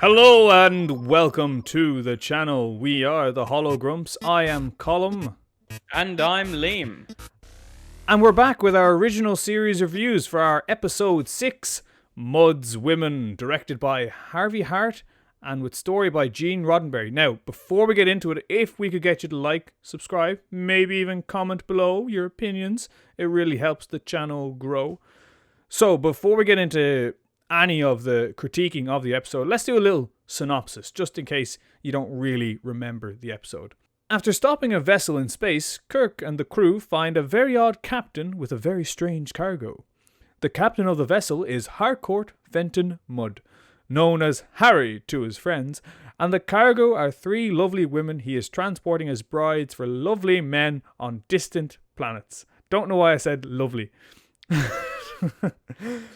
Hello and welcome to the channel. We are the Hologrumps. I am Colum. And I'm Liam. And we're back with our original series reviews for our episode 6, Mudd's Women, directed by Harvey Hart and with story by Gene Roddenberry. Now, before we get into it, if we could get you to like, subscribe, maybe even comment below your opinions, it really helps the channel grow. So, before we get into any of the critiquing of the episode, let's do a little synopsis, just in case you don't really remember the episode. After stopping a vessel in space, Kirk and the crew find a very odd captain with a very strange cargo. The captain of the vessel is Harcourt Fenton Mudd, known as Harry to his friends, and the cargo are 3 lovely women he is transporting as brides for lovely men on distant planets. Don't know why I said lovely.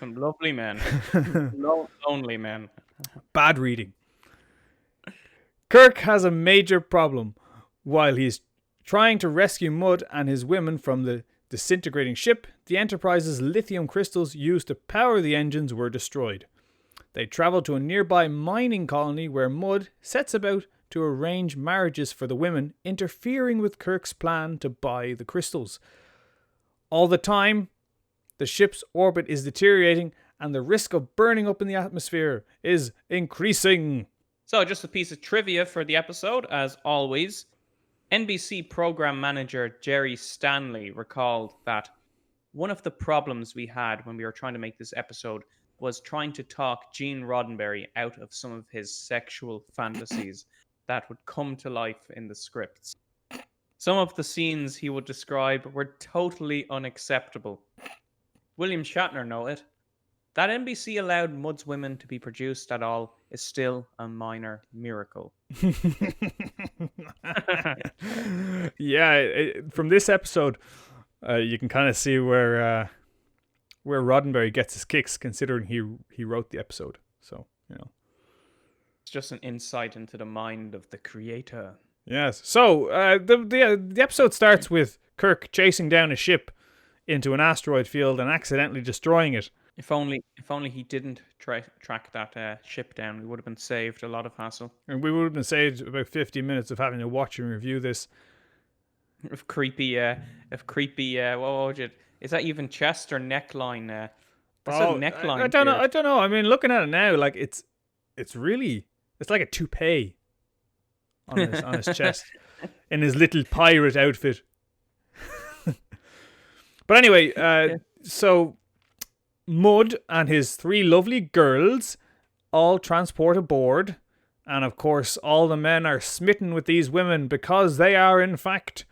Some lovely men. Lonely men. Bad reading. Kirk has a major problem. While he's trying to rescue Mudd and his women from the disintegrating ship, the Enterprise's lithium crystals used to power the engines were destroyed. They travel to a nearby mining colony where Mudd sets about to arrange marriages for the women, interfering with Kirk's plan to buy the crystals. All the time, the ship's orbit is deteriorating and the risk of burning up in the atmosphere is increasing. So, just a piece of trivia for the episode, as always. NBC program manager Jerry Stanley recalled that one of the problems we had when we were trying to make this episode was trying to talk Gene Roddenberry out of some of his sexual fantasies that would come to life in the scripts. Some of the scenes he would describe were totally unacceptable. William Shatner noted that NBC allowed Mudd's Women to be produced at all is still a minor miracle. Yeah, from this episode, you can kind of see where Roddenberry gets his kicks, considering he wrote the episode. So, you know, it's just an insight into the mind of the creator. Yes. So the episode starts with Kirk chasing down a ship into an asteroid field and accidentally destroying it. If only he didn't track that ship down, we would have been saved a lot of hassle. And we would have been saved about 50 minutes of having to watch and review this. Of creepy, what would you? Is that even chest or neckline? That's a neckline. I don't know. I mean, looking at it now, like it's like a toupee on his chest in his little pirate outfit. But anyway, so Mudd and his 3 lovely girls all transport aboard, and of course all the men are smitten with these women because they are in fact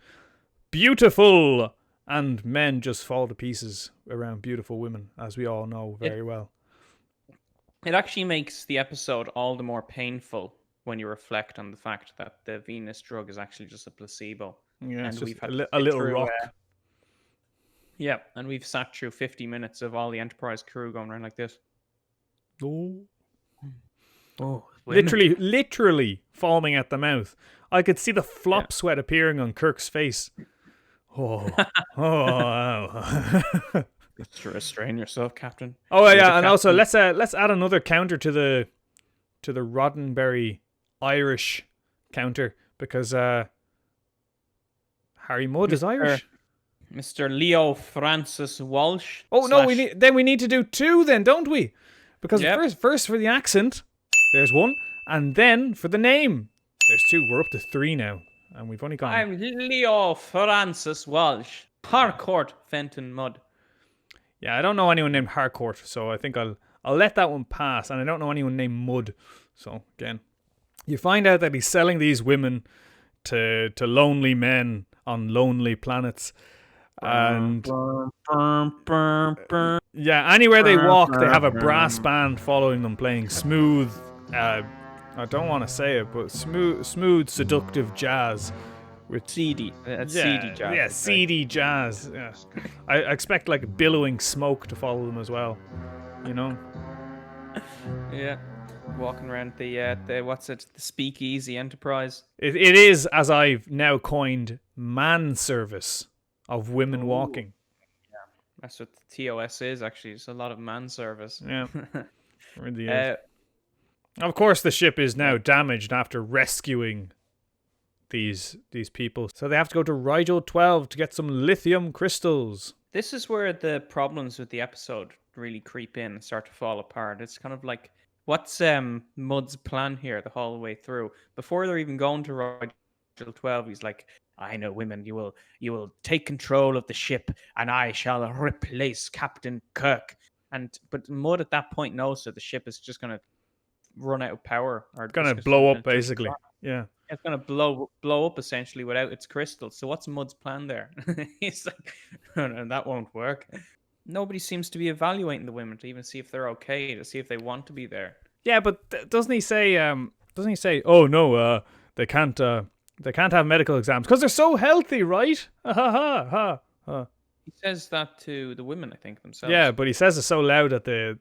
beautiful, and men just fall to pieces around beautiful women, as we all know very well. It actually makes the episode all the more painful when you reflect on the fact that the Venus drug is actually just a placebo. Yeah, it's just a little rock. Yeah, and we've sat through 50 minutes of all the Enterprise crew going around like this. Oh, literally foaming at the mouth. I could see the flop sweat appearing on Kirk's face. Oh, wow. Restrain yourself, Captain. Oh yeah, and also let's add another counter to the Roddenberry Irish counter, because Harry Mudd is Irish. Mr. Leo Francis Walsh. Oh no, we need to do 2 then, don't we? Because first for the accent, there's 1, and then for the name, there's 2. We're up to 3 now, and we've only gone. I'm Leo Francis Walsh. Harcourt Fenton Mudd. Yeah, I don't know anyone named Harcourt, so I think I'll let that one pass, and I don't know anyone named Mudd. So again, you find out that he's selling these women to lonely men on lonely planets. And yeah, anywhere they walk, they have a brass band following them, playing smooth, I don't want to say it, but smooth, seductive jazz with seedy jazz. Yeah, seedy jazz. Yeah, I expect like billowing smoke to follow them as well. You know. Yeah, walking around the the speakeasy Enterprise. It is, as I've now coined, man service of women walking. Yeah, that's what the TOS is actually. It's a lot of man service. Yeah, really is. Of course, the ship is now damaged after rescuing these people. So they have to go to Rigel 12 to get some lithium crystals. This is where the problems with the episode really creep in and start to fall apart. It's kind of like, what's Mudd's plan here the whole way through? Before they're even going to Rigel 12, he's like, I know, women, you will take control of the ship and I shall replace Captain Kirk. But Mudd at that point knows that the ship is just going to run out of power. Or Going to blow up, basically. Yeah. It's going to blow up essentially without its crystals. So what's Mudd's plan there? He's like, no, that won't work. Nobody seems to be evaluating the women to even see if they're okay, to see if they want to be there. Yeah, but doesn't he say, oh no, they can't have medical exams because they're so healthy, right? Ha ha ha ha. He says that to the women, I think, themselves. Yeah, but he says it so loud that the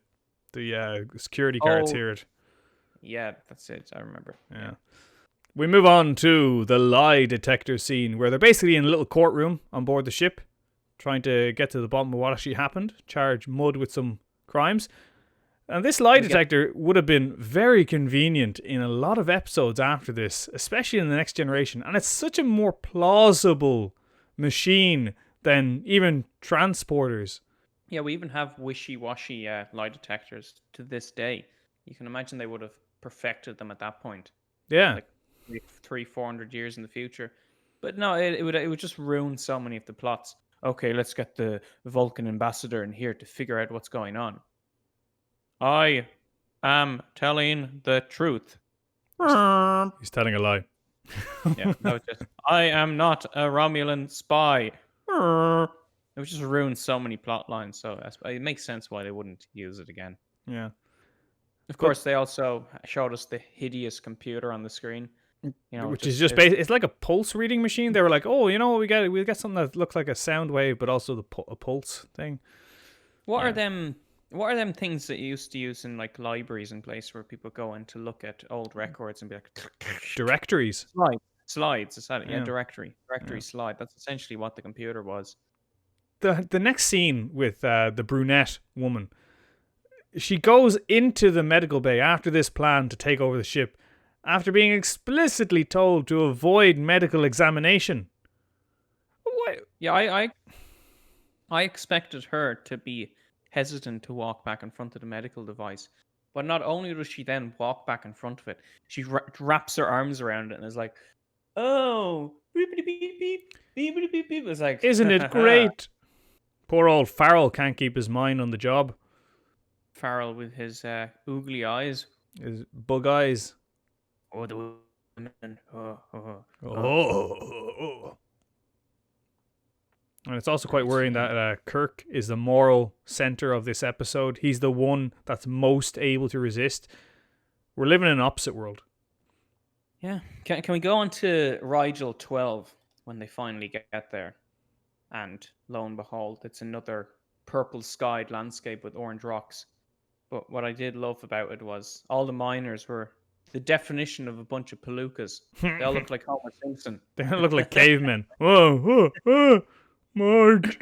security guards hear it. Yeah, that's it. I remember. Yeah. We move on to the lie detector scene, where they're basically in a little courtroom on board the ship, trying to get to the bottom of what actually happened, charge Mudd with some crimes. And this lie detector would have been very convenient in a lot of episodes after this, especially in the Next Generation. And it's such a more plausible machine than even transporters. Yeah, we even have wishy-washy lie detectors to this day. You can imagine they would have perfected them at that point. Yeah. Like 300-400 years in the future. But no, it would just ruin so many of the plots. Okay, let's get the Vulcan ambassador in here to figure out what's going on. I am telling the truth. He's telling a lie. Yeah, no, just I am not a Romulan spy. It would just ruin so many plot lines. So it makes sense why they wouldn't use it again. Yeah. Of course, they also showed us the hideous computer on the screen. Which is just it's like a pulse reading machine. They were like, oh, you know what, we'll get something that looks like a sound wave, but also a pulse thing. What are them things that you used to use in like libraries and places where people go in to look at old records and be like directories? Slides. Is that it? Yeah, directory slide. That's essentially what the computer was. The next scene with the brunette woman, she goes into the medical bay after this plan to take over the ship, after being explicitly told to avoid medical examination. What? Yeah, I expected her to be hesitant to walk back in front of the medical device. But not only does she then walk back in front of it, she wraps her arms around it and is like, oh, beep, beep, beep, beep, beep, beep, beep, beep. It's like, isn't it great? Poor old Farrell can't keep his mind on the job. Farrell with his oogly eyes. His bug eyes. Oh, the women. And it's also quite worrying that Kirk is the moral center of this episode. He's the one that's most able to resist. We're living in an opposite world. Yeah. Can we go on to Rigel 12 when they finally get there? And lo and behold, it's another purple-skied landscape with orange rocks. But what I did love about it was all the miners were the definition of a bunch of palookas. They all look like Homer Simpson. They look like cavemen. Whoa, Marge.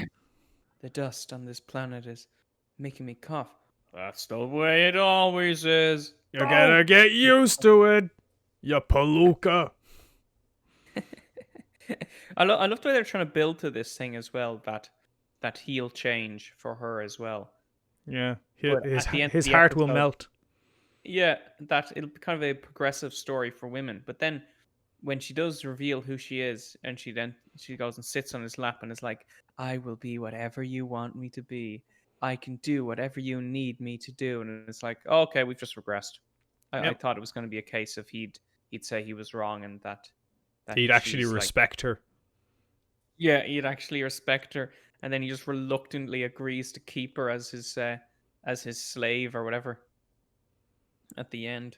The dust on this planet is making me cough. That's the way it always is. You're gonna get used to it, you palooka. I love the way they're trying to build to this thing as well, that he'll change for her as well. Yeah, his heart will melt. Yeah, that it'll be kind of a progressive story for women. But then when she does reveal who she is, and she goes and sits on his lap and is like, I will be whatever you want me to be. I can do whatever you need me to do. And it's like, oh, okay, we've just regressed. I thought it was going to be a case of he'd say he was wrong and that he'd actually respect her. Yeah, he'd actually respect her. And then he just reluctantly agrees to keep her as his slave or whatever at the end.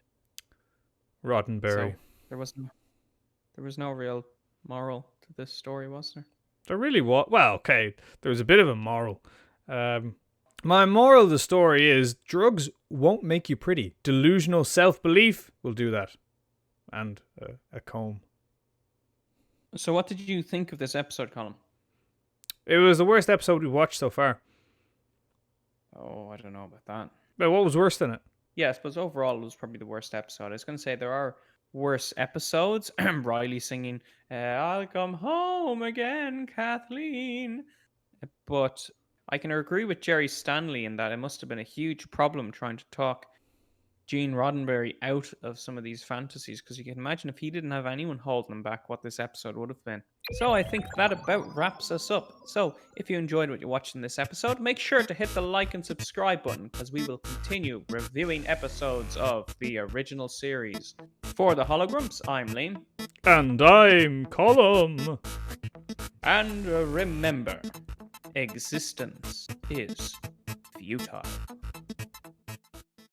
Roddenberry. So there was no real moral to this story, was there? There really was. Well, okay, there was a bit of a moral. My moral of the story is drugs won't make you pretty. Delusional self-belief will do that. And a comb. So what did you think of this episode, Colin? It was the worst episode we watched so far. Oh, I don't know about that. But what was worse than it? Yeah, I suppose overall it was probably the worst episode. I was going to say there are worse episodes. Riley singing, I'll come home again, Kathleen. But I can agree with Jerry Stanley in that it must have been a huge problem trying to talk Gene Roddenberry out of some of these fantasies, because you can imagine if he didn't have anyone holding him back, what this episode would have been. So I think that about wraps us up. So if you enjoyed what you watched in this episode, make sure to hit the like and subscribe button, because we will continue reviewing episodes of the original series. For the Hologrumps, I'm Liam. And I'm Colum. And remember, existence is futile.